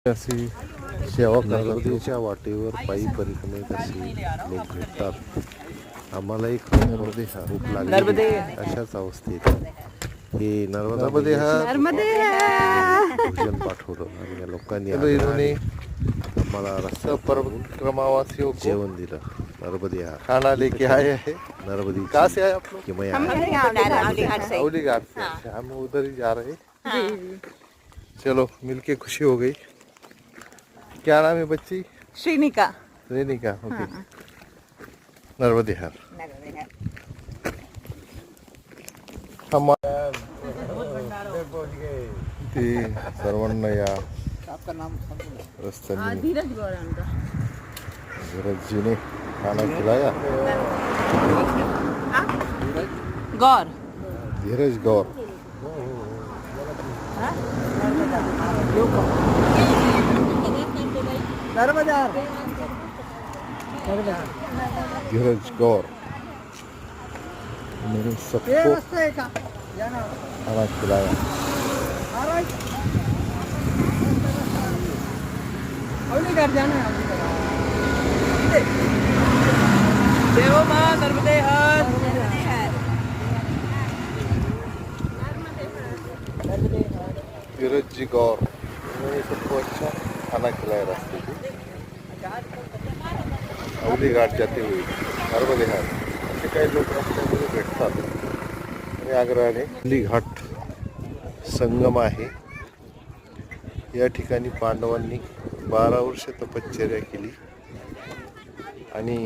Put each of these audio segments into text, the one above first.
अशी सेवा नर्मदेच्या वाटेवर पायी परिक्रमेत अशी लोक भेटतात. आम्हालाही खरोखर रूप लागले अशाच अवस्थेत हे नर्मदा भोजन पाठवलं आणि या लोकांनी आम्हाला रस्ता परिक्रमावासियों को जेवण दिलं. नर्मदे खाना लेके आए हैं. नर्मदी कहाँ से आए आप लोग? कि मैं अवली घाट से. हम उधर ही जा रहे हैं. चलो मिलके खुशी हो गई. क्या नाम है बच्ची? श्रीनिका. रेनिका. ओके. नर्मदे हार. हम ते सर्वांना या रस्त्याने धीरज गौरांका. धीरज जी ने खाना खिलाया. गौर. धीरज गौर. धीरज गौर मेरे सबको खाना खिलाया. देवो मां नर्मदे हर. धीरज जी गौर उन्होंने सबको अच्छा खाना खिलाया रास्ते पे. अवली घाट जाते हुए नर्मदे हार असे काही लोक रस्त्यामध्ये भेटतात. आणि आग्रहाने अवली घाट संगम आहे. या ठिकाणी पांडवांनी 12 वर्ष तपश्चर्या केली आणि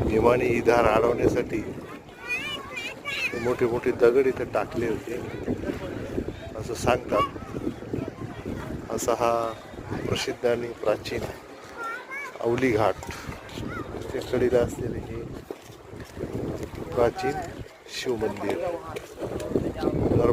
भीमाने ही धार अडवण्यासाठी मोठे मोठे दगड इथे टाकले होते असं सांगतात. असा हा प्रसिद्ध आणि प्राचीन अवली घाट च्या कडेला असलेले हे प्राचीन शिवमंदिर. नर्मदा